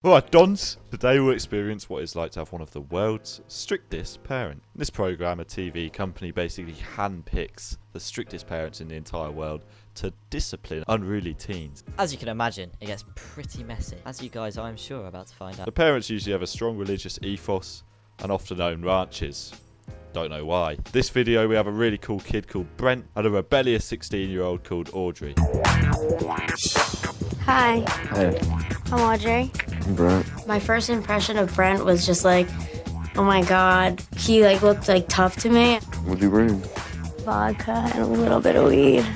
Alright, Dons. Today we'll experience what it's like to have one of the world's strictest parents. In this program, a TV company basically handpicks the strictest parents in the entire world to discipline unruly teens. As you can imagine, it gets pretty messy, as you guys, I'm sure, are about to find out. The parents usually have a strong religious ethos and often own ranches. Don't know why. This video we have a really cool kid called Brent and a rebellious 16-year-old called Audrey. Hi. Hey, I'm Audrey. I'm Brent. My first impression of Brent was just like, oh my god. He looked tough to me. What'd you bring? Vodka and a little bit of weed.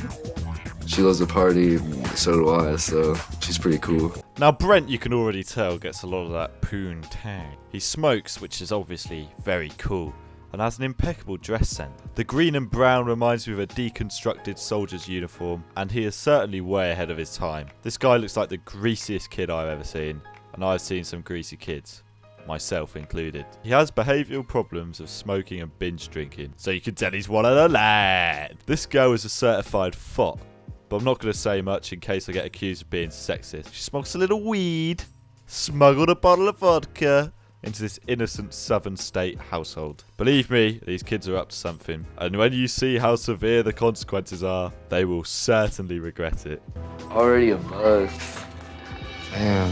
She loves to party, so do I, so she's pretty cool. Now Brent, you can already tell, gets a lot of that poon tang. He smokes, which is obviously very cool, and has an impeccable dress sense. The green and brown reminds me of a deconstructed soldier's uniform, and he is certainly way ahead of his time. This guy looks like the greasiest kid I've ever seen, and I've seen some greasy kids, myself included. He has behavioural problems of smoking and binge drinking, so you can tell he's one of the lads. This girl is a certified FOT, but I'm not going to say much in case I get accused of being sexist. She smokes a little weed, smuggled a bottle of vodka into this innocent southern state household. Believe me, these kids are up to something, and when you see how severe the consequences are, they will certainly regret it. Already a buzz. Damn.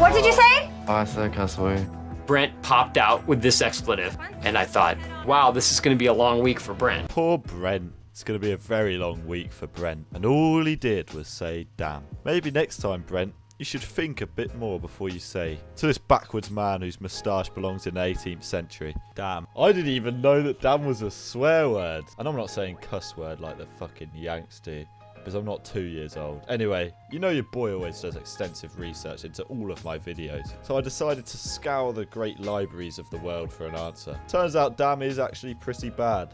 What did you say? Oh, I said cuss word. Brent popped out with this expletive, and I thought, wow, this is going to be a long week for Brent. Poor Brent. It's going to be a very long week for Brent. And all he did was say, damn. Maybe next time, Brent, you should think a bit more before you say to this backwards man whose moustache belongs in the 18th century. Damn. I didn't even know that damn was a swear word. And I'm not saying cuss word like the fucking Yanks do, because I'm not 2 years old. Anyway, you know your boy always does extensive research into all of my videos, so I decided to scour the great libraries of the world for an answer. Turns out damn is actually pretty bad.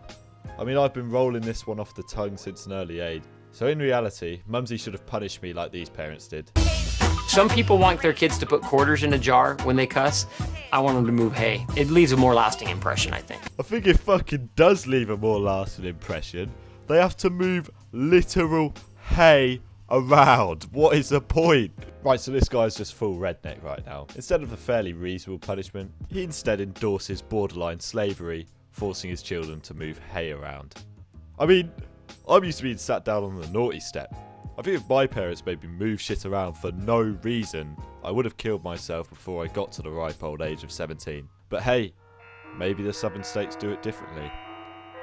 I mean, I've been rolling this one off the tongue since an early age, so in reality, Mumsy should have punished me like these parents did. Some people want their kids to put quarters in a jar when they cuss. I want them to move hay. It leaves a more lasting impression, I think. I think it fucking does leave a more lasting impression. They have to move literal hay around. What is the point? Right, so this guy's just full redneck right now. Instead of a fairly reasonable punishment, he instead endorses borderline slavery, forcing his children to move hay around. I mean, I'm used to being sat down on the naughty step. I think if my parents made me move shit around for no reason, I would have killed myself before I got to the ripe old age of 17. But hey, maybe the southern states do it differently.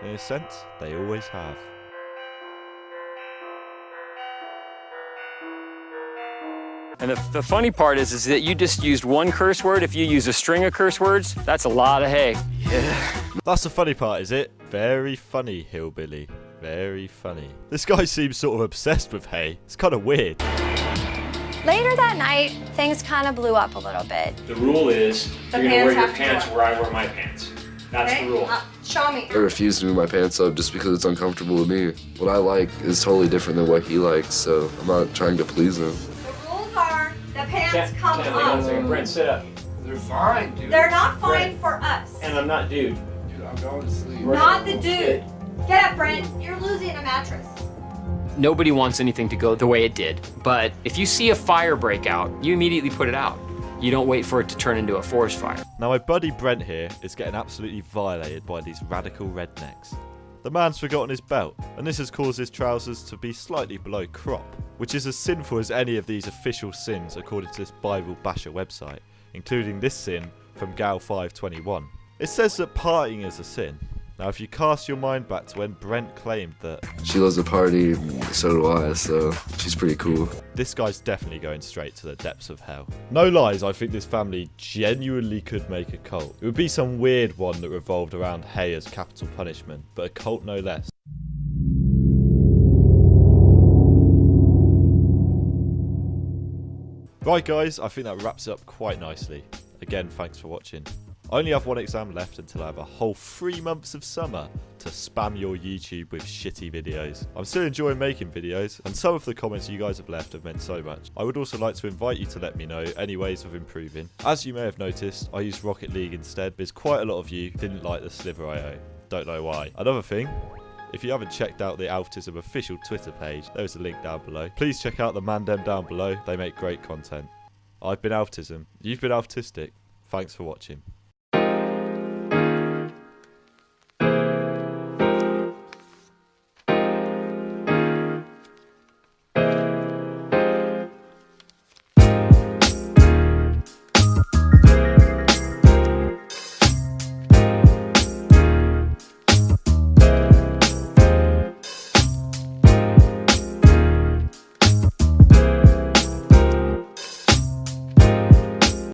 In a sense, they always have. And the funny part is that you just used one curse word. If you use a string of curse words, that's a lot of hay. Yeah. That's the funny part, is it? Very funny, hillbilly. Very funny. This guy seems sort of obsessed with hay. It's kind of weird. Later that night, things kind of blew up a little bit. The rule is The you're going to wear your pants have to pants go up. where I wear my pants. That's the rule. Show me. I refuse to move my pants up just because it's uncomfortable with me. What I like is totally different than what he likes, so I'm not trying to please him. The rules are the pants come Hang on a up. second. Brent, sit up. They're fine, dude. They're not fine Right. for us. And I'm not dude. Dude, I'm going to sleep. Not the dude. Get up, Brent. You're losing a mattress. Nobody wants anything to go the way it did. But if you see a fire break out, you immediately put it out. You don't wait for it to turn into a forest fire. Now my buddy Brent here is getting absolutely violated by these radical rednecks. The man's forgotten his belt, and this has caused his trousers to be slightly below crop, which is as sinful as any of these official sins according to this Bible basher website, including this sin from Gal 521. It says that partying is a sin. Now if you cast your mind back to when Brent claimed that She loves to party, so do I, so she's pretty cool. this guy's definitely going straight to the depths of hell. No lies, I think this family genuinely could make a cult. It would be some weird one that revolved around hay as capital punishment, but a cult no less. Right guys, I think that wraps it up quite nicely. Again, thanks for watching. I only have one exam left until I have a whole 3 months of summer to spam your YouTube with shitty videos. I'm still enjoying making videos, and some of the comments you guys have left have meant so much. I would also like to invite you to let me know any ways of improving. As you may have noticed, I used Rocket League instead, because quite a lot of you didn't like the Sliver IO. Don't know why. Another thing, if you haven't checked out the Autism official Twitter page, there's a link down below. Please check out the Mandem down below, they make great content. I've been Autism. You've been autistic. Thanks for watching.